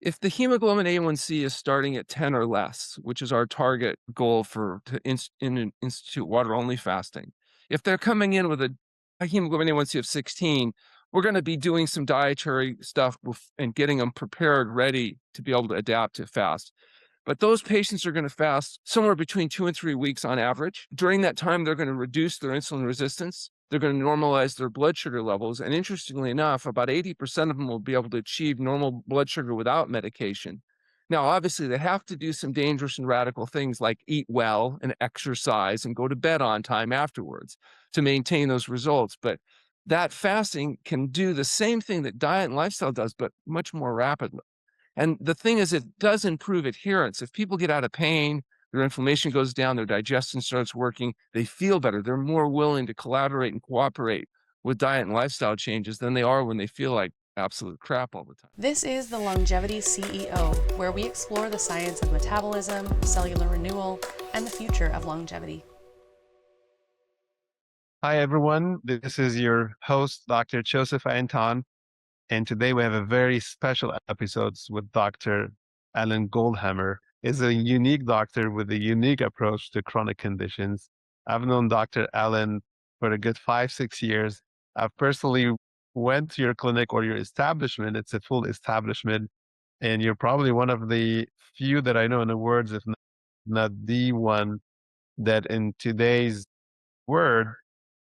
If the hemoglobin A1C is starting at 10 or less, which is our target goal for institute water only fasting, if they're coming in with a hemoglobin A1C of 16, we're going to be doing some dietary stuff and getting them prepared, ready to be able to adapt to fast. But those patients are going to fast somewhere between 2 and 3 weeks on average. During that time, they're going to reduce their insulin resistance. They're going to normalize their blood sugar levels. And interestingly enough, about 80% of them will be able to achieve normal blood sugar without medication. Now, obviously, they have to do some dangerous and radical things like eat well and exercise and go to bed on time afterwards to maintain those results. But that fasting can do the same thing that diet and lifestyle does, but much more rapidly. And the thing is, it does improve adherence. If people get out of pain, their inflammation goes down, their digestion starts working, they feel better. They're more willing to collaborate and cooperate with diet and lifestyle changes than they are when they feel like absolute crap all the time. This is the Longevity CEO, where we explore the science of metabolism, cellular renewal, and the future of longevity. Hi, everyone. This is your host, Dr. Joseph Anton. And today we have a very special episode with Dr. Alan Goldhamer. He's a unique doctor with a unique approach to chronic conditions. I've known Dr. Alan for a good 5, 6 years. I've personally went to your clinic or your establishment. It's a full establishment. And you're probably one of the few that I know in the words, if not the one, that in today's word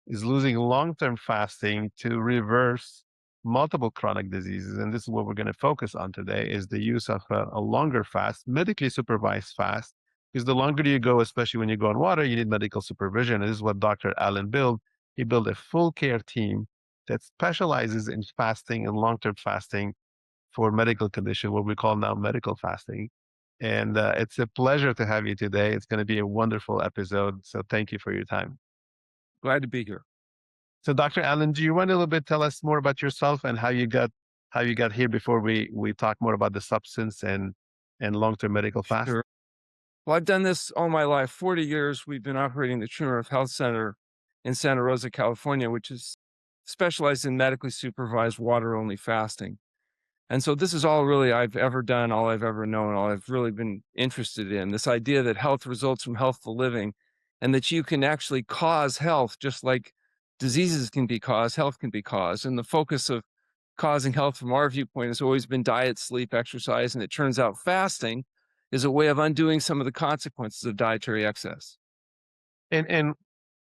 is losing long-term fasting to reverse multiple chronic diseases. And this is what we're going to focus on today is the use of a longer fast, medically supervised fast. Because the longer you go, especially when you go on water, you need medical supervision. And this is what Dr. Allen built. He built a full care team that specializes in fasting and long-term fasting for medical condition, what we call now medical fasting. And it's a pleasure to have you today. It's going to be a wonderful episode. So thank you for your time. Glad to be here. So, Dr. Allen, do you want to a little bit tell us more about yourself and how you got here before we talk more about the substance and long-term medical fast? Sure. Well, I've done this all my life. 40 years we've been operating the TrueNorth Health Center in Santa Rosa, California, which is specialized in medically supervised water only fasting. And so this is all really I've ever done, all I've ever known, all I've really been interested in. This idea that health results from healthful living and that you can actually cause health just like diseases can be caused, health can be caused. And the focus of causing health from our viewpoint has always been diet, sleep, exercise. And it turns out fasting is a way of undoing some of the consequences of dietary excess. And I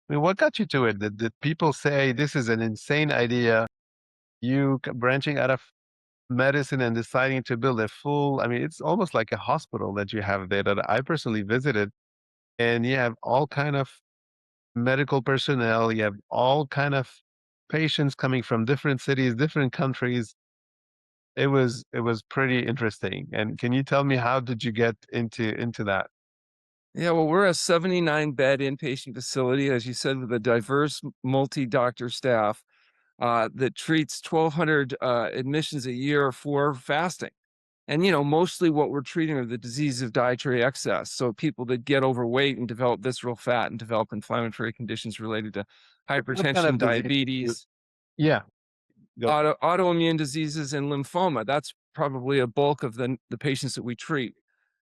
mean, what got you to it? Did people say this is an insane idea? You branching out of medicine and deciding to build a full, I mean, it's almost like a hospital that you have there that I personally visited, and you have all kind of medical personnel, you have all kind of patients coming from different cities, different countries. It was pretty interesting. And can you tell me how did you get into that? Yeah, well, we're a 79 bed inpatient facility, as you said, with a diverse multi doctor staff that treats 1,200 admissions a year for fasting. And, mostly what we're treating are the diseases of dietary excess. So people that get overweight and develop visceral fat and develop inflammatory conditions related to What kind hypertension, of disease? diabetes, Yeah, go. autoimmune diseases, and lymphoma. That's probably a bulk of the patients that we treat.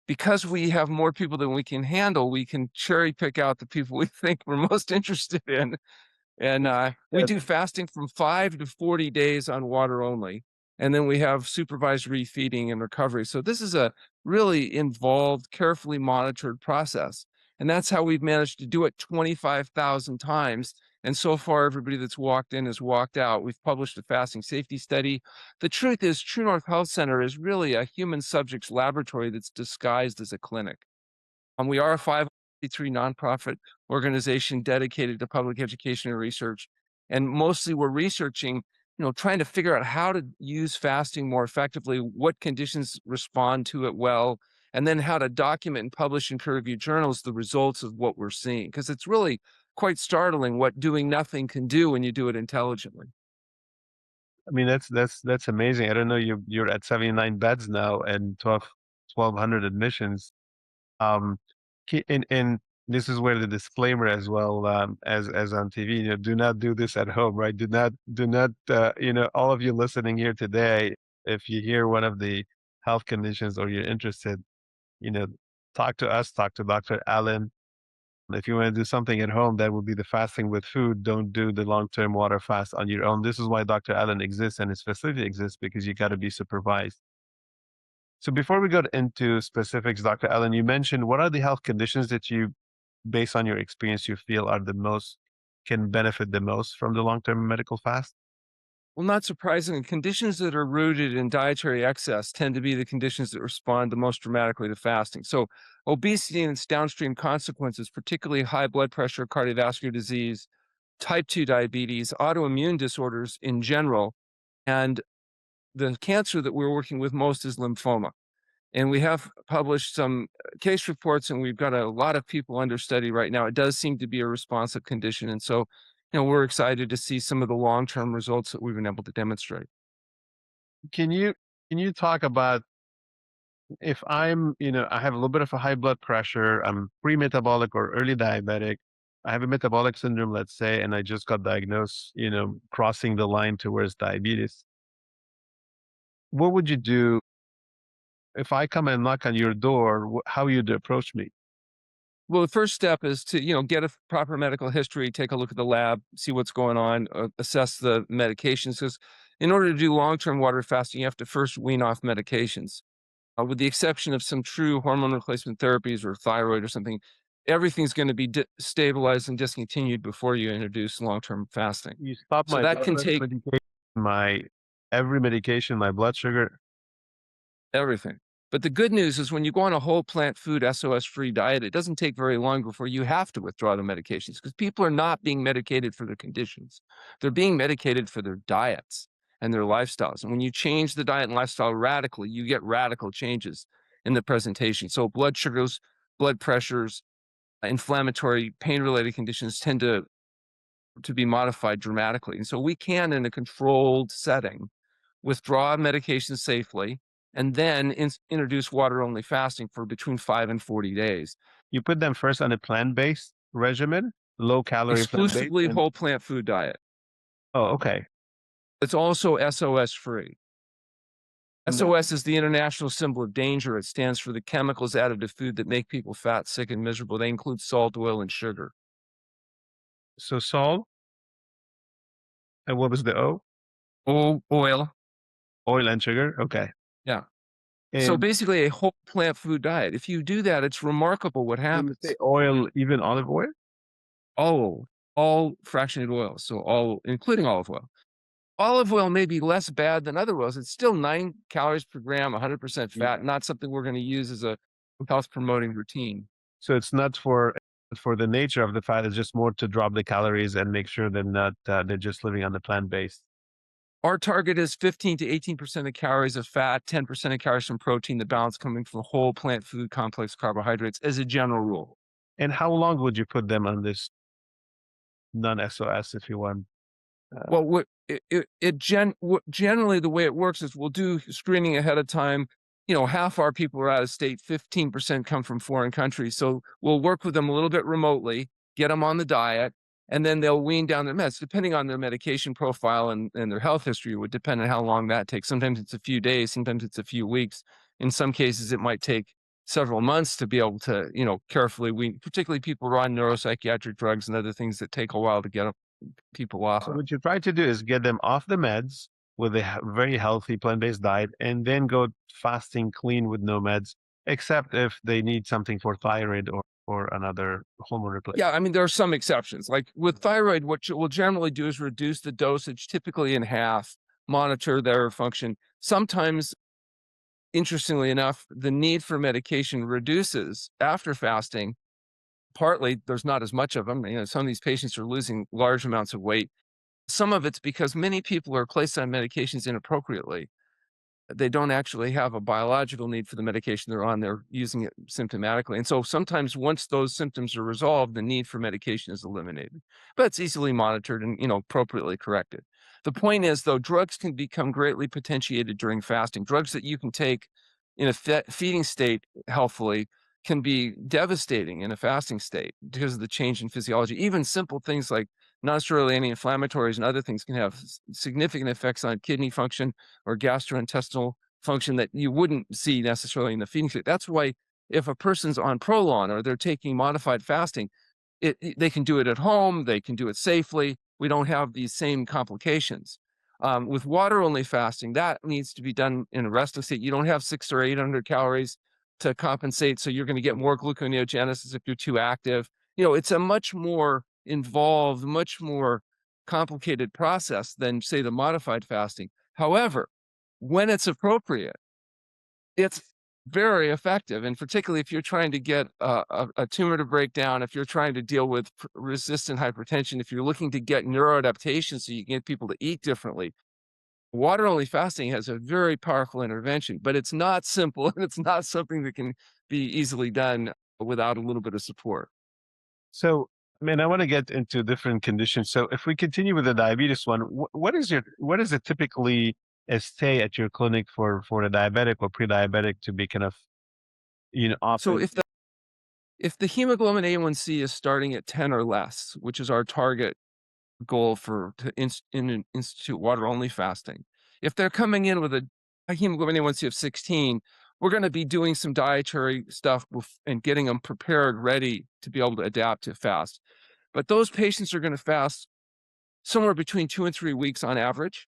Because we have more people than we can handle, we can cherry pick out the people we think we're most interested in. And we Yes. do fasting from 5 to 40 days on water only. And then we have supervised refeeding and recovery. So this is a really involved, carefully monitored process. And that's how we've managed to do it 25,000 times. And so far, everybody that's walked in has walked out. We've published a fasting safety study. The truth is, TrueNorth Health Center is really a human subjects laboratory that's disguised as a clinic. We are a 503 nonprofit organization dedicated to public education and research. And mostly we're researching, trying to figure out how to use fasting more effectively, what conditions respond to it well, and then how to document and publish in peer-reviewed journals the results of what we're seeing. Because it's really quite startling what doing nothing can do when you do it intelligently. I mean, that's amazing. I don't know, you're at 79 beds now and 1,200 admissions. Um, and this is where the disclaimer as well, as on TV, do not do this at home, right? Do not, all of you listening here today, if you hear one of the health conditions or you're interested, you know, talk to us, talk to Dr. Allen. If you want to do something at home, that would be the fasting with food. Don't do the long-term water fast on your own. This is why Dr. Allen exists and his facility exists, because you got to be supervised. So before we go into specifics, Dr. Allen, you mentioned what are the health conditions that you, based on your experience, you feel are the most can benefit the most from the long-term medical fast? Well, not surprisingly, conditions that are rooted in dietary excess tend to be the conditions that respond the most dramatically to fasting. So, obesity and its downstream consequences, particularly high blood pressure, cardiovascular disease, type 2 diabetes, autoimmune disorders in general, and the cancer that we're working with most is lymphoma. And we have published some case reports, and we've got a lot of people under study right now. It does seem to be a responsive condition. And so, we're excited to see some of the long-term results that we've been able to demonstrate. Can you can you talk about if I'm, I have a little bit of a high blood pressure, I'm pre-metabolic or early diabetic, I have a metabolic syndrome, let's say, and I just got diagnosed, crossing the line towards diabetes. What would you do if I come and knock on your door? How you'd approach me? Well, the first step is to, get a proper medical history, take a look at the lab, see what's going on, assess the medications. Because in order to do long-term water fasting, you have to first wean off medications. With the exception of some true hormone replacement therapies or thyroid or something, everything's going to be stabilized and discontinued before you introduce long-term fasting. You stop So my that blood can pressure take medication, my every medication, my blood sugar. everything. But the good news is when you go on a whole plant food SOS-free diet, it doesn't take very long before you have to withdraw the medications because people are not being medicated for their conditions. They're being medicated for their diets and their lifestyles. And when you change the diet and lifestyle radically, you get radical changes in the presentation. So blood sugars, blood pressures, inflammatory pain-related conditions tend to be modified dramatically. And so we can, in a controlled setting, withdraw medication safely, and then introduce water-only fasting for between 5 and 40 days. You put them first on a plant-based regimen, low calorie plant-based, Exclusively and whole plant food diet. oh, okay. It's also SOS-free. No, SOS is the international symbol of danger. It stands for the chemicals added to food that make people fat, sick, and miserable. They include salt, oil, and sugar. so salt, and what was the O? Oil. Oil and sugar. Okay. Yeah. So And basically a whole plant food diet. If you do that, it's remarkable what when you happens. say oil, even olive oil? Oh, all fractionated oils, so all including olive oil. Olive oil may be less bad than other oils. It's still 9 calories per gram, 100% Yeah. fat, not something we're gonna use as a health promoting routine. So it's not for the nature of the fat, it's just more to drop the calories and make sure they're not they're just living on the plant-based. Our target is 15 to 18% of calories of fat, 10% of calories from protein, the balance coming from whole plant food complex carbohydrates as a general rule. And how long would you put them on this non-SOS if you want? Well, generally the way it works is we'll do screening ahead of time. Half our people are out of state, 15% come from foreign countries. So we'll work with them a little bit remotely, get them on the diet, and then they'll wean down their meds, depending on their medication profile and their health history. It would depend on how long that takes. Sometimes it's a few days, sometimes it's a few weeks. In some cases, it might take several months to be able to, carefully wean, particularly people who are on neuropsychiatric drugs and other things that take a while to get people off So of. what you try to do is get them off the meds with a very healthy plant-based diet, and then go fasting clean with no meds, except if they need something for thyroid or another hormone replacement. Yeah, I mean, there are some exceptions. Like with thyroid, what you will generally do is reduce the dosage, typically in half, monitor their function. Sometimes, interestingly enough, the need for medication reduces after fasting. Partly, there's not as much of them. Some of these patients are losing large amounts of weight. Some of it's because many people are placed on medications inappropriately. They don't actually have a biological need for the medication they're on. They're using it symptomatically. And so sometimes once those symptoms are resolved, the need for medication is eliminated. But it's easily monitored and, appropriately corrected. The point is, though, drugs can become greatly potentiated during fasting. Drugs that you can take in a feeding state healthfully can be devastating in a fasting state because of the change in physiology. Even simple things like non-steroidal anti-inflammatories and other things can have significant effects on kidney function or gastrointestinal function that you wouldn't see necessarily in the feeding state. That's why if a person's on Prolon or they're taking modified fasting, they can do it at home, they can do it safely. We don't have these same complications. With water only fasting, that needs to be done in a resting state. You don't have 600 or 800 calories to compensate, so you're going to get more gluconeogenesis if you're too active. It's a much more involved, much more complicated process than, say, the modified fasting. However, when it's appropriate, it's very effective, and particularly if you're trying to get a tumor to break down, if you're trying to deal with resistant hypertension, if you're looking to get neuroadaptation so you can get people to eat differently, water-only fasting has a very powerful intervention, but it's not simple, and it's not something that can be easily done without a little bit of support. So, I mean, I want to get into different conditions. So, if we continue with the diabetes one, what is it typically a stay at your clinic for the diabetic or pre-diabetic to be kind of So often? if the hemoglobin A1C is starting at 10 or less, which is our target goal to institute water only fasting. If they're coming in with a hemoglobin A1C of 16, we're going to be doing some dietary stuff and getting them prepared, ready to be able to adapt to fast. But those patients are going to fast somewhere between 2 and 3 weeks on average.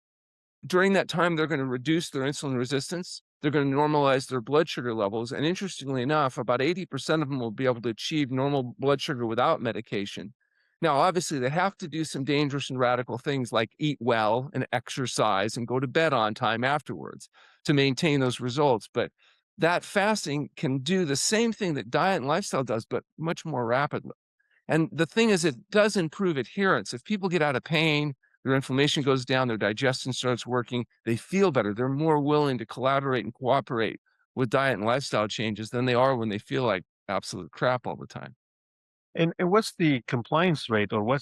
During that time, they're going to reduce their insulin resistance. They're going to normalize their blood sugar levels. And interestingly enough, about 80% of them will be able to achieve normal blood sugar without medication. Now, obviously, they have to do some dangerous and radical things like eat well and exercise and go to bed on time afterwards to maintain those results. But that fasting can do the same thing that diet and lifestyle does, but much more rapidly. And the thing is, it does improve adherence. If people get out of pain, their inflammation goes down, their digestion starts working, they feel better. They're more willing to collaborate and cooperate with diet and lifestyle changes than they are when they feel like absolute crap all the time. And what's the compliance rate, or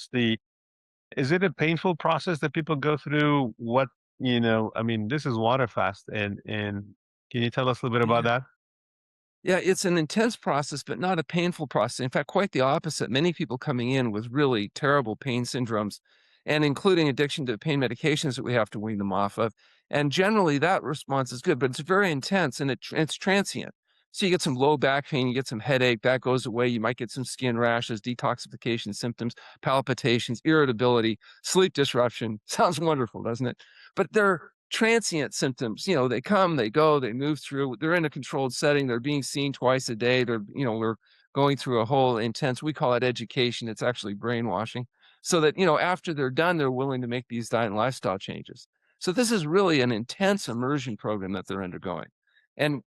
is it a painful process that people go through? I mean, this is water fast, and can you tell us a little bit about Yeah. that? Yeah, it's an intense process, but not a painful process. In fact, quite the opposite. Many people coming in with really terrible pain syndromes and including addiction to pain medications that we have to wean them off of. And generally that response is good, but it's very intense and it's transient. So you get some low back pain, you get some headache, that goes away. You might get some skin rashes, detoxification symptoms, palpitations, irritability, sleep disruption. Sounds wonderful, doesn't it? But they're transient symptoms. They come, they go, they move through. They're in a controlled setting. They're being seen twice a day. We're going through a whole intense, we call it education. It's actually brainwashing. So that, after they're done, they're willing to make these diet and lifestyle changes. So this is really an intense immersion program that they're undergoing. And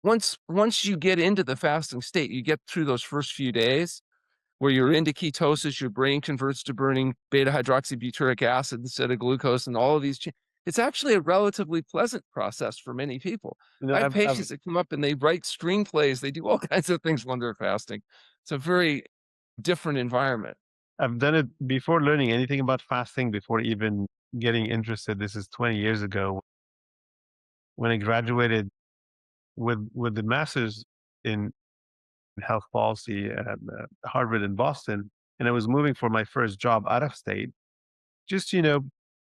once you get into the fasting state, you get through those first few days, where you're into ketosis, your brain converts to burning beta hydroxybutyric acid instead of glucose, and all of these. It's actually a relatively pleasant process for many people. You know, I have I've patients that come up and they write screenplays. They do all kinds of things when they're fasting. It's a very different environment. I've done it before learning anything about fasting, before even getting interested. This is 20 years ago when I graduated with the master's in health policy at Harvard in Boston, and I was moving for my first job out of state. Just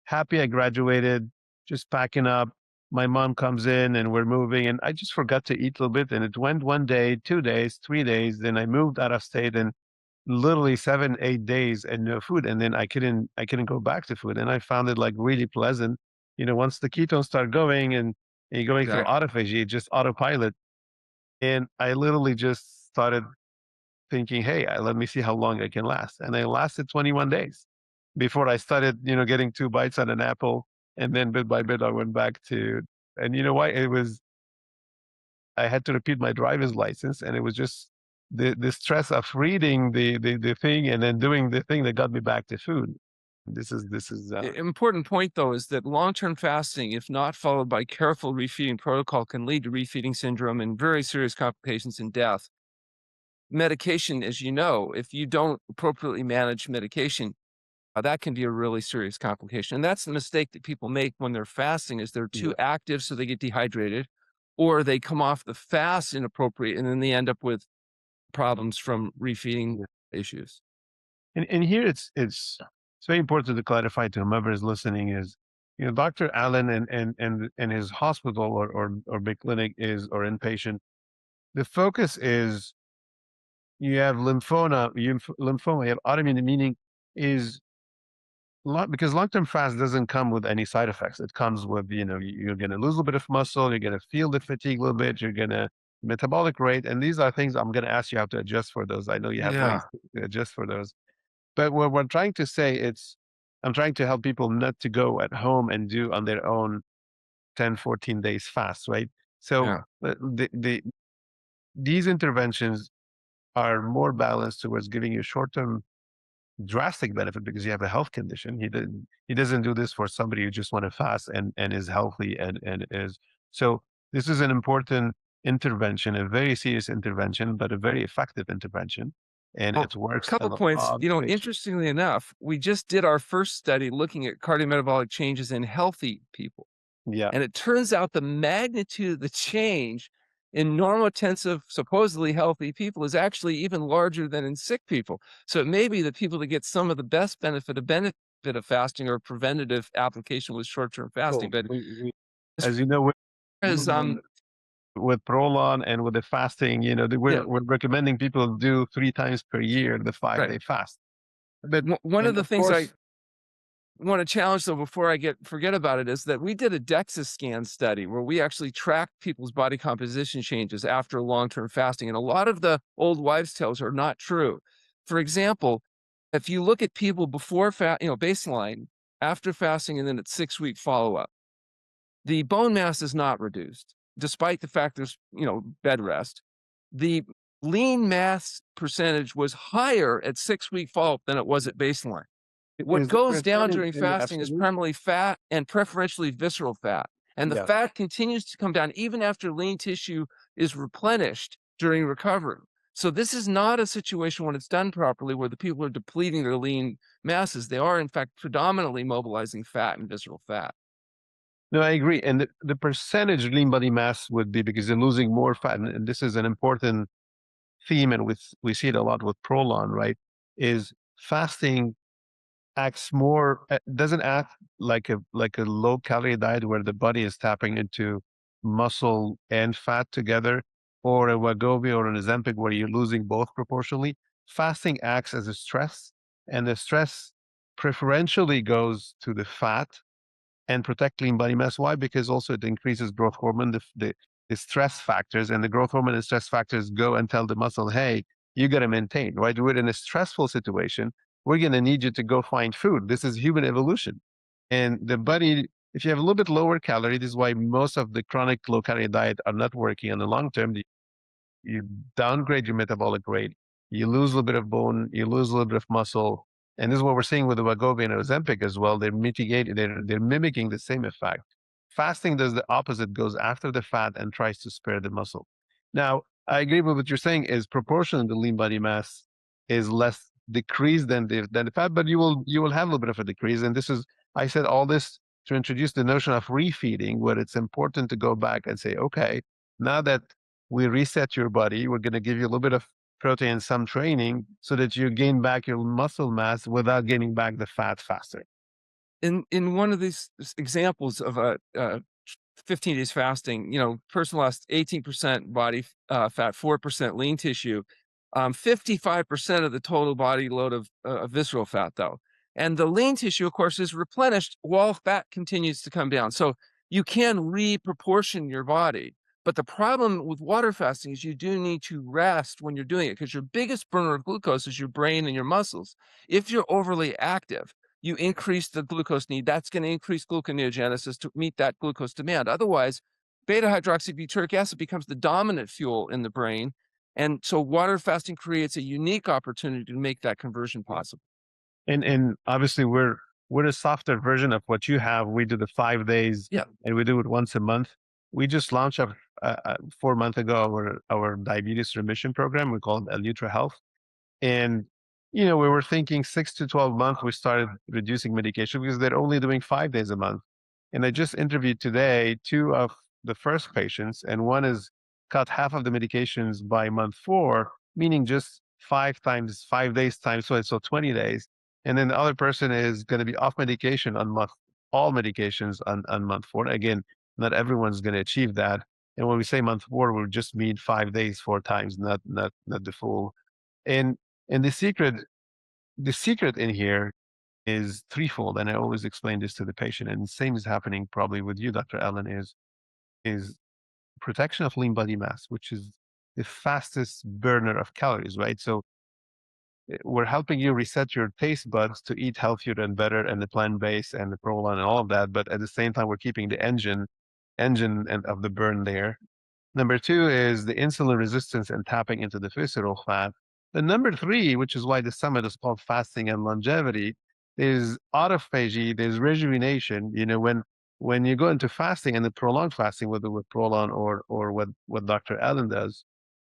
happy I graduated, just packing up. My mom comes in and we're moving, and I just forgot to eat a little bit. And it went 1 day, 2 days, 3 days. Then I moved out of state, and literally 7, 8 days and no food. And then I couldn't go back to food. And I found it like really pleasant. Once the ketones start going and you're going through Exactly. autophagy, just autopilot. And I literally just started thinking, hey, let me see how long I can last. And I lasted 21 days before I started, getting 2 bites on an apple. And then bit by bit, I went back to, and you know why? I had to repeat my driver's license, and it was just the stress of reading the thing and then doing the thing that got me back to food. Important point though is that long-term fasting, if not followed by careful refeeding protocol, can lead to refeeding syndrome and very serious complications and death. Medication, as you know, if you don't appropriately manage medication, that can be a really serious complication. And that's the mistake that people make when they're fasting is they're Yeah. too active, so they get dehydrated, or they come off the fast inappropriate, and then they end up with problems from refeeding Yeah. issues. And here it's very important to clarify to whomever is listening is, Dr. Allen and his hospital or big clinic is or inpatient. The focus is you have lymphoma, you have autoimmune, meaning is because long-term fast doesn't come with any side effects. It comes with, you're going to lose a little bit of muscle, you're going to feel the fatigue a little bit, you're going to metabolic rate. And these are things I'm going to ask you how to adjust for those. I know you have ways Yeah, to adjust for those. But what we're trying to say, I'm trying to help people not to go at home and do on their own 10, 14 days fast, right? So yeah. these interventions are more balanced towards giving you short-term drastic benefit because you have a health condition. He doesn't do this for somebody who just want to fast and is healthy and is so this is an important intervention, a very serious intervention, but a very effective intervention. And Well, it a works couple on a points. lot of patients. Interestingly enough, we just did our first study looking at cardiometabolic changes in healthy people. Yeah. And it turns out the magnitude of the change in normotensive, supposedly healthy people is actually even larger than in sick people. So it may be that people that get some of the best benefit of fasting or preventative application with short-term fasting. Well, But as as you know, far as with Prolon and with the fasting, yeah, we're recommending people do 3 times per year the right. 5-day fast. But One of and the of things I course, want to challenge though before I forget about it is that we did a DEXA scan study where we actually tracked people's body composition changes after long-term fasting, and a lot of the old wives' tales are not true. For example, if you look at people before baseline, after fasting, and then at 6-week follow-up, the bone mass is not reduced, despite the fact there's bed rest. The lean mass percentage was higher at 6-week follow-up than it was at baseline. What is the goes down percentage during in the fasting is absolute? primarily fat and preferentially visceral fat. And the Yeah. fat continues to come down even after lean tissue is replenished during recovery. So this is not a situation when it's done properly where the people are depleting their lean masses. They are in fact predominantly mobilizing fat and visceral fat. No, I agree. And the percentage lean body mass would be because they're losing more fat. And this is an important theme, and we see it a lot with Prolon, right? Is fasting acts more doesn't act like a low calorie diet where the body is tapping into muscle and fat together, or a Wegovy or an Ozempic where you're losing both proportionally. Fasting acts as a stress, and the stress preferentially goes to the fat and protect lean body mass. Why? Because also it increases growth hormone, the stress factors, and the growth hormone and stress factors go and tell the muscle, hey, you got to maintain, right? We're in a stressful situation. We're going to need you to go find food. This is human evolution. And the body, if you have a little bit lower calorie, this is why most of the chronic low calorie diet are not working on the long term. You downgrade your metabolic rate, you lose a little bit of bone, you lose a little bit of muscle. And this is what we're seeing with the Wegovy and Ozempic as well. They're mimicking the same effect. Fasting does the opposite, goes after the fat and tries to spare the muscle. Now, I agree with what you're saying is proportion of the lean body mass is less decreased than the fat, but you will have a little bit of a decrease. And this is, I said all this to introduce the notion of refeeding, where it's important to go back and say, okay, now that we reset your body. We're going to give you a little bit of protein, some training, so that you gain back your muscle mass without gaining back the fat faster. In one of these examples of a 15 days fasting, person lost 18% body fat, 4% lean tissue, 55% of the total body load of visceral fat, though. And the lean tissue, of course, is replenished while fat continues to come down. So you can reproportion your body. But the problem with water fasting is you do need to rest when you're doing it because your biggest burner of glucose is your brain and your muscles. If you're overly active, you increase the glucose need. That's going to increase gluconeogenesis to meet that glucose demand. Otherwise, beta hydroxybutyric acid becomes the dominant fuel in the brain. And so water fasting creates a unique opportunity to make that conversion possible. And obviously we're a softer version of what you have. We do the 5 days Yeah. and we do it once a month. We just launched 4 months ago our diabetes remission program. We call it Nutra Health. And we were thinking 6 to 12 months, we started reducing medication because they're only doing 5 days a month. And I just interviewed today two of the first patients, and one is cut half of the medications by month 4, meaning just 5 times 5 days times so 20 days. And then the other person is going to be off medication on month all medications on month 4. Again, not everyone's going to achieve that. And when we say month 4, we just mean 5 days, 4 times, not the full. And and the secret in here is threefold, and I always explain this to the patient, and the same is happening probably with you, Dr. Allen, is protection of lean body mass, which is the fastest burner of calories, right? So we're helping you reset your taste buds to eat healthier and better and the plant-based and the provolone and all of that, but at the same time, we're keeping the engine and of the burn there. Number 2 is the insulin resistance and tapping into the visceral fat. The number 3, which is why the summit is called fasting and longevity, is autophagy, there's rejuvenation. You know, when you go into fasting and the prolonged fasting, whether with prolong or what Dr. Allen does,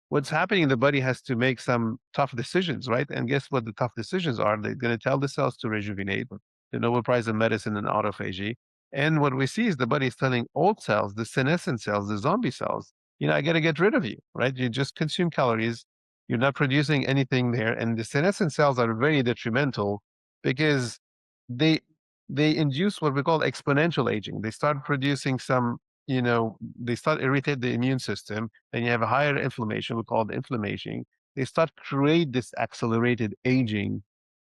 what's happening, the body has to make some tough decisions, right? And guess what the tough decisions are? They're going to tell the cells to rejuvenate, the Nobel Prize in Medicine and autophagy. And what we see is the body is telling old cells, the senescent cells, the zombie cells, I got to get rid of you, right? You just consume calories. You're not producing anything there. And the senescent cells are very detrimental because they they induce what we call exponential aging. They start producing they start irritate the immune system, and you have a higher inflammation. We call it inflammation. They start create this accelerated aging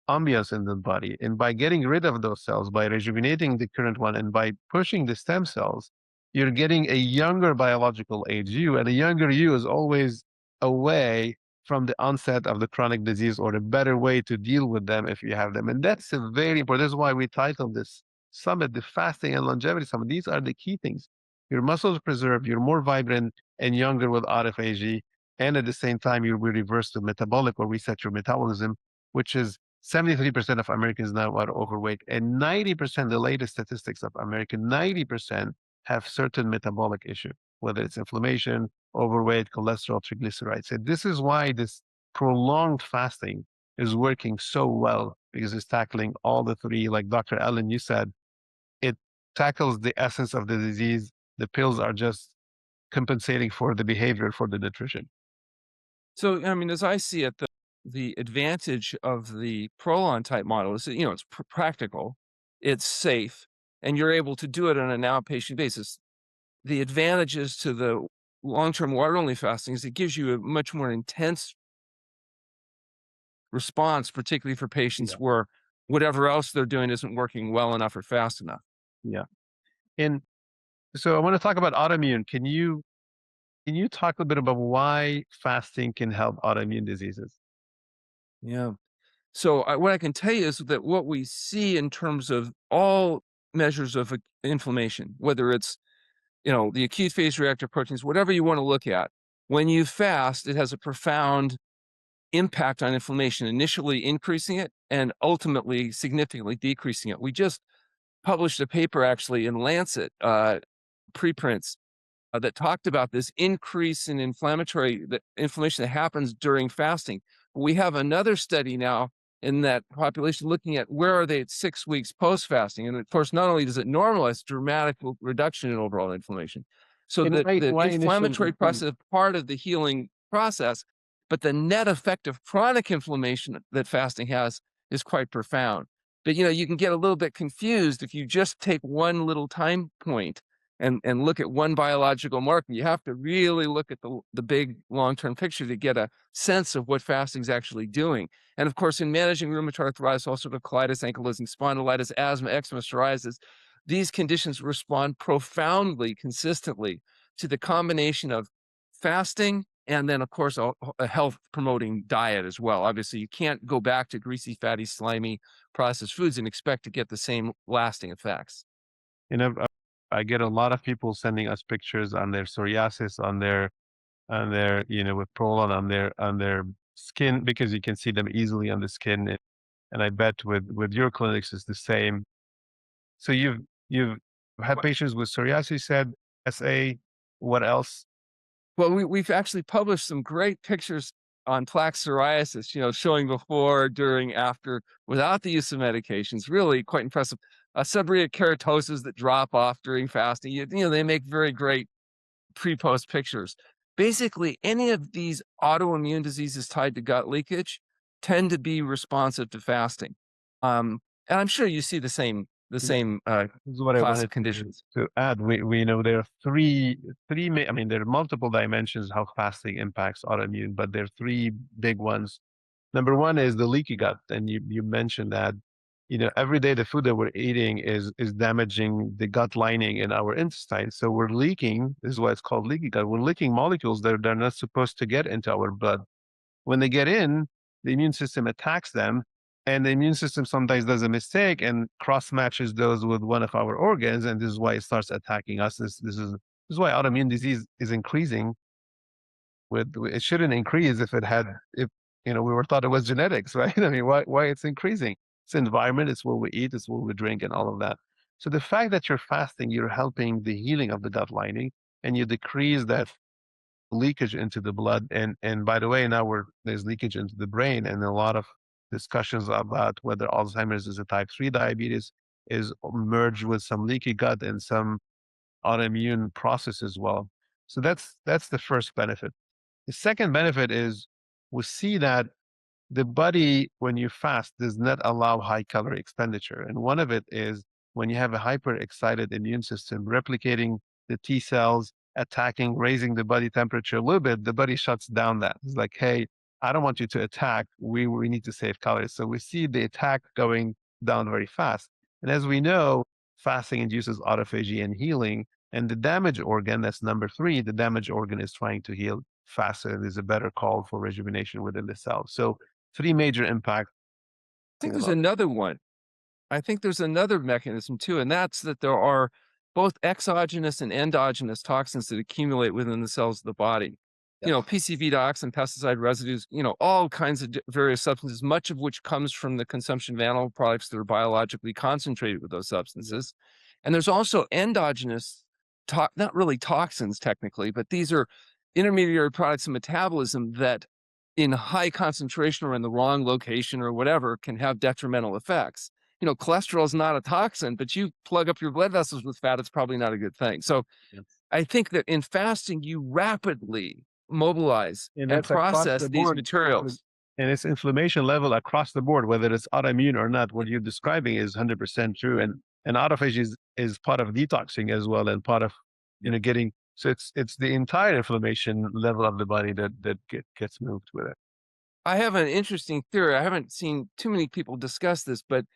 ambience in the body. And by getting rid of those cells, by rejuvenating the current one, and by pushing the stem cells, you're getting a younger biological age you, and a younger you is always away from the onset of the chronic disease, or a better way to deal with them if you have them. And that's a very important. This is why we titled this summit the Fasting and Longevity Summit. These are the key things. Your muscles preserved, you're more vibrant and younger with autophagy, and at the same time, you will reverse the metabolic or reset your metabolism, which is 73% of Americans now are overweight, and 90%, the latest statistics of American, 90% have certain metabolic issue, whether it's inflammation, overweight, cholesterol, triglycerides. And this is why this prolonged fasting is working so well, because it's tackling all the three. Like Dr. Allen, you said, it tackles the essence of the disease. The pills are just compensating for the behavior, for the nutrition. So, I mean, as I see it, the advantage of the Prolon type model is that, it's practical, it's safe, and you're able to do it on an outpatient basis. The advantages to the long-term water-only fasting is it gives you a much more intense response, particularly for patients Yeah. where whatever else they're doing isn't working well enough or fast enough. Yeah. And so I want to talk about autoimmune. Can you talk a bit about why fasting can help autoimmune diseases? Yeah. So what I can tell you is that what we see in terms of all measures of inflammation, whether it's the acute phase reactive proteins, whatever you want to look at, when you fast, it has a profound impact on inflammation, initially increasing it and ultimately significantly decreasing it. We just published a paper actually in Lancet preprints that talked about this increase in inflammation that happens during fasting. We have another study now in that population looking at where are they at 6 weeks post-fasting. And of course, not only does it normalize dramatic reduction in overall inflammation, so And that the why inflammatory initially? process is part of the healing process, but the net effect of chronic inflammation that fasting has is quite profound. But you can get a little bit confused if you just take one little time point and look at one biological marker. You have to really look at the big long-term picture to get a sense of what fasting is actually doing. And of course, in managing rheumatoid arthritis, ulcerative colitis, ankylosing spondylitis, asthma, eczema, psoriasis, these conditions respond profoundly, consistently to the combination of fasting and then, of course, a health-promoting diet as well. Obviously, you can't go back to greasy, fatty, slimy processed foods and expect to get the same lasting effects. You know, I get a lot of people sending us pictures on their psoriasis, on their with prolon on their skin, because you can see them easily on the skin. And I bet with your clinics is the same. So you've had patients with psoriasis, you said, SA. What else? Well, we've actually published some great pictures on plaque psoriasis, showing before, during, after, without the use of medications. Really quite impressive. Seborrheic keratoses that drop off during fasting. They make very great pre-post pictures. Basically, any of these autoimmune diseases tied to gut leakage tend to be responsive to fasting. And I'm sure you see the same the Yeah, same this is what I class of wanted conditions. to add. We know there are I mean, there are multiple dimensions how fasting impacts autoimmune, but there are three big ones. Number one is the leaky gut, and you mentioned that. Every day the food that we're eating is damaging the gut lining in our intestines. So we're leaking. This is why it's called leaky gut. We're leaking molecules that they're not supposed to get into our blood. When they get in, the immune system attacks them, and the immune system sometimes does a mistake and cross matches those with one of our organs, and this is why it starts attacking us. This is why autoimmune disease is increasing. It shouldn't increase if we were thought it was genetics, right? I mean, why it's increasing? It's environment, it's what we eat, it's what we drink, and all of that. So the fact that you're fasting, you're helping the healing of the gut lining, and you decrease that leakage into the blood. And by the way, now there's leakage into the brain, and a lot of discussions about whether Alzheimer's is a type 3 diabetes is merged with some leaky gut and some autoimmune process as well. So that's the first benefit. The second benefit is we see that the body, when you fast, does not allow high calorie expenditure. And one of it is when you have a hyper excited immune system replicating the T cells, attacking, raising the body temperature a little bit, the body shuts down that. It's like, hey, I don't want you to attack. We need to save calories. So we see the attack going down very fast. And as we know, fasting induces autophagy and healing. And the damaged organ, that's number three, the damaged organ is trying to heal faster. There's a better call for rejuvenation within the cell. So three major impacts. I think there's another one. I think there's another mechanism too, and that's that there are both exogenous and endogenous toxins that accumulate within the cells of the body. Yes. PCB dioxin, pesticide residues, all kinds of various substances, much of which comes from the consumption of animal products that are biologically concentrated with those substances. And there's also endogenous, not really toxins technically, but these are intermediary products of metabolism that in high concentration or in the wrong location or whatever can have detrimental effects. Cholesterol is not a toxin, but you plug up your blood vessels with fat, it's probably not a good thing. So Yes. I think that in fasting, you rapidly mobilize And and that's across process the these board. materials. And it's inflammation level across the board, whether it's autoimmune or not. What you're describing is 100% true. And autophagy is part of detoxing as well, and part of getting. So it's the entire inflammation level of the body that gets moved with it. I have an interesting theory. I haven't seen too many people discuss this, but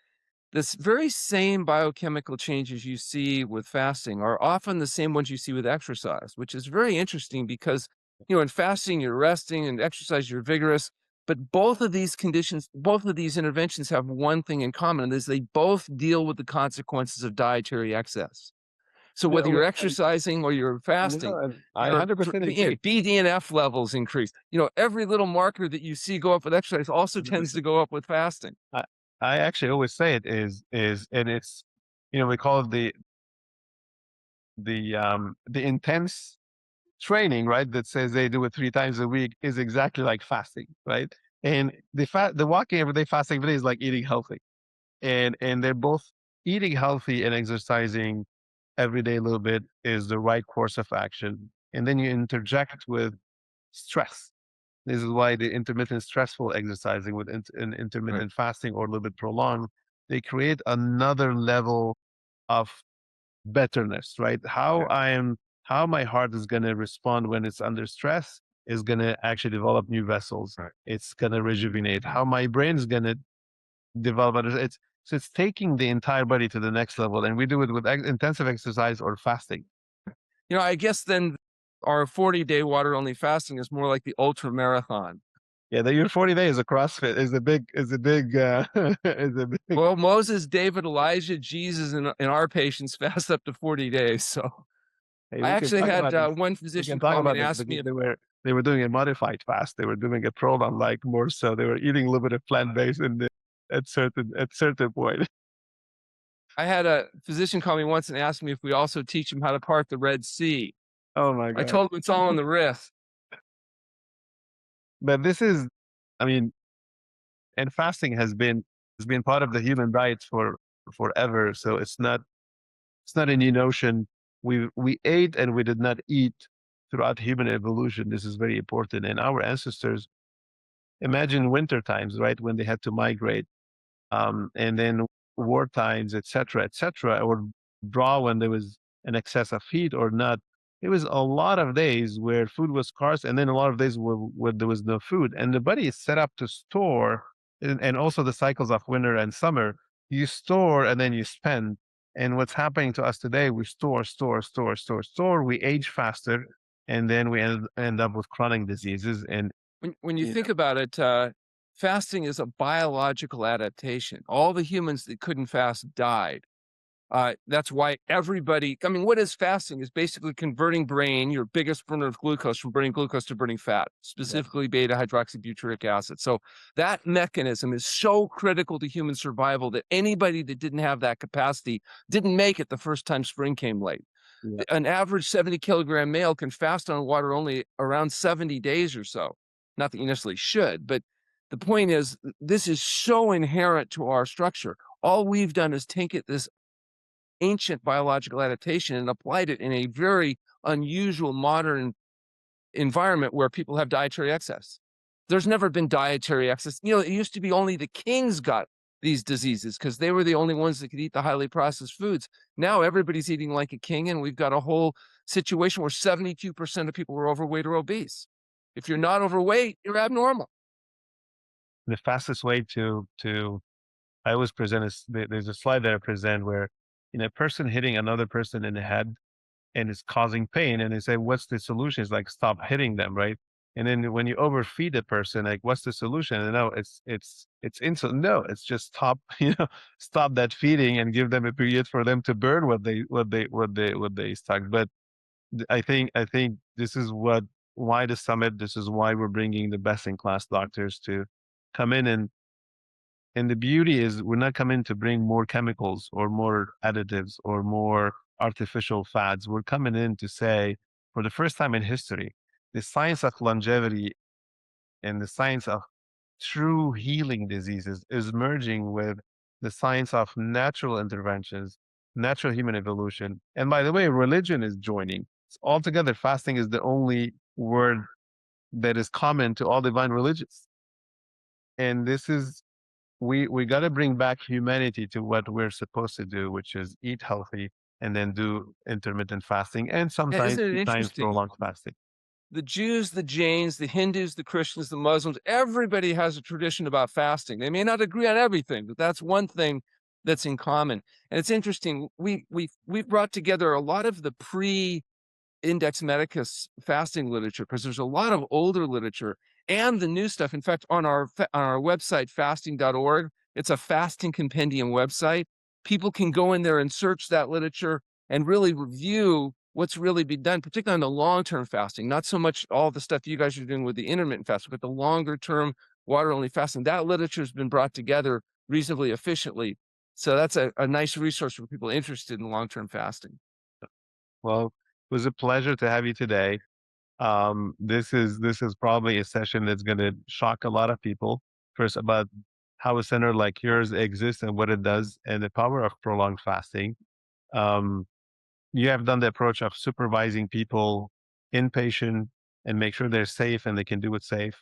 this very same biochemical changes you see with fasting are often the same ones you see with exercise, which is very interesting because, in fasting, you're resting, and exercise, you're vigorous. But both of these conditions, both of these interventions have one thing in common, and is they both deal with the consequences of dietary excess. So Yeah, whether you're exercising or you're fasting, and I your 100% agree. BDNF levels increase. Every little marker that you see go up with exercise also tends to go up with fasting. I, I actually always say it and it's, we call it the intense training, right? That says they do it 3 times a week is exactly like fasting, right? And the walking every day, fasting every day is like eating healthy, and they're both eating healthy and exercising every day a little bit is the right course of action. And then you interject with stress. This is why the intermittent stressful exercising with intermittent fasting or a little bit prolonged, they create another level of betterness, right? How my heart is going to respond when it's under stress is going to actually develop new vessels. Right. It's going to rejuvenate. How my brain is going to develop. It's taking the entire body to the next level, and we do it with intensive exercise or fasting. I guess then our 40-day water only fasting is more like the ultra marathon. Yeah, your 40 days of CrossFit is a big is a big is a big. Well, Moses, David, Elijah, Jesus, and our patients fast up to 40 days. So Hey, I we can actually talk had about this. one We physician can talk call me about and this ask me because if they were doing a modified fast. They were doing a prolonged, like more so. They were eating a little bit of plant based at certain point. I had a physician call me once and ask me if we also teach them how to part the Red Sea. Oh my I god! told him it's all in the wrist. But this is, I mean, and fasting has been part of the human diet for forever. So it's not a new notion. We ate and we did not eat throughout human evolution. This is very important. And our ancestors, imagine winter times, right, when they had to migrate, and then war times, etc., or draw when there was an excess of heat or not. It was a lot of days where food was scarce, and then a lot of days where there was no food. And the body is set up to store, and also the cycles of winter and summer. You store and then you spend. And what's happening to us today, we store, store, store, store, store. We age faster, and then we end up with chronic diseases. And When you you think about it, fasting is a biological adaptation. All the humans that couldn't fast died. That's why everybody, I mean, what is fasting? Is basically converting brain, your biggest burner of glucose, from burning glucose to burning fat, know, specifically beta hydroxybutyric acid. So that mechanism is so critical to human survival that anybody that didn't have that capacity didn't make it the first time spring came late. yeah. An average 70-kilogram male can fast on water only around 70 days or so. Not that you necessarily should, but the point is, this is so inherent to our structure. All we've done is take this ancient biological adaptation and applied it in a very unusual modern environment where people have dietary excess. There's never been dietary excess. You know, it used to be only the kings got these diseases because they were the only ones that could eat the highly processed foods. Now everybody's eating like a king, and we've got a whole situation where 72% of people are overweight or obese. If you're not overweight, you're abnormal. The fastest way to I always present is there's a slide that I present where a person hitting another person in the head and it's causing pain, and they say, "What's the solution?" It's like stop hitting them, right? And then when you overfeed a person, like, what's the solution? And no, it's insulin. No, it's just stop, stop that feeding and give them a period for them to burn what they stuck. But I think this is why the summit. This is why we're bringing the best in class doctors to come in. And the beauty is we're not coming to bring more chemicals or more additives or more artificial fats. We're coming in to say, for the first time in history, the science of longevity and the science of true healing diseases is merging with the science of natural interventions, natural human evolution. And by the way, religion is joining. Altogether, fasting is the only word that is common to all divine religions. And this is we got to bring back humanity to what we're supposed to do, which is eat healthy and then do intermittent fasting and Yeah, sometimes isn't it interesting? prolonged fasting. The Jews, the Jains, the Hindus, the Christians, the Muslims, everybody has a tradition about fasting. They may not agree on everything, but that's one thing that's in common. And it's interesting. We've brought together a lot of the Index Medicus fasting literature, because there's a lot of older literature and the new stuff. In fact, on our website, fasting.org, it's a fasting compendium website. People can go in there and search that literature and really review what's really been done, particularly on the long-term fasting, not so much all the stuff you guys are doing with the intermittent fasting, but the longer-term water-only fasting. That literature has been brought together reasonably efficiently. So that's a nice resource for people interested in long-term fasting. Well, it was a pleasure to have you today. This is probably a session that's going to shock a lot of people. First, about how a center like yours exists and what it does, and the power of prolonged fasting. Um, you have done the approach of supervising people inpatient and make sure they're safe and they can do it safe.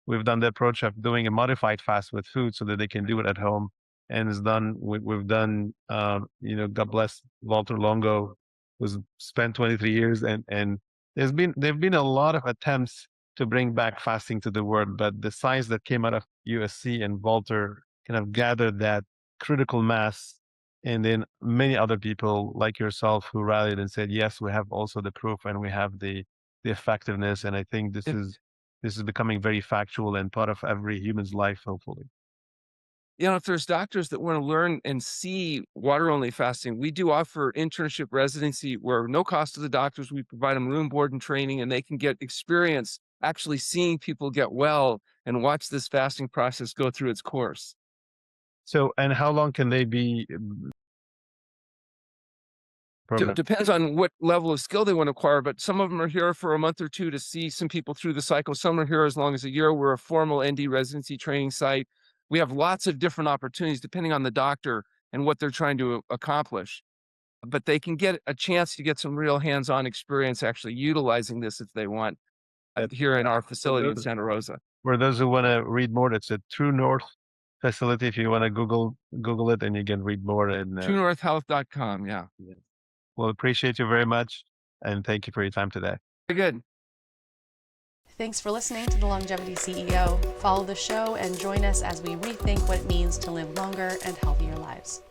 We've done the approach of doing a modified fast with food so that they can do it at home. And it's done. We've done. God bless Walter Longo, who's spent 23 years, and there've been a lot of attempts to bring back fasting to the world, but the science that came out of USC and Walter kind of gathered that critical mass, and then many other people like yourself who rallied and said, yes, we have also the proof and we have the effectiveness. And I think If this is becoming very factual and part of every human's life, hopefully. if there's doctors that want to learn and see water only fasting, we do offer internship residency where no cost to the doctors. We provide them room, board, and training, and they can get experience actually seeing people get well and watch this fasting process go through its course. So, and how long can they be permanent? Depends on what level of skill they want to acquire, but some of them are here for a month or two to see some people through the cycle. Some are here as long as a year. We're a formal ND residency training site. We have lots of different opportunities depending on the doctor and what they're trying to accomplish. But they can get a chance to get some real hands-on experience actually utilizing this if they want That, here in our for facility in Santa Rosa. those who want to read more, that's at TrueNorth facility if you want to Google it, and you can read more. And TrueNorthHealth.com. Yeah. we'll appreciate you very much, and thank you for your time today. Very good. Thanks for listening to the Longevity CEO. Follow the show and join us as we rethink what it means to live longer and healthier lives.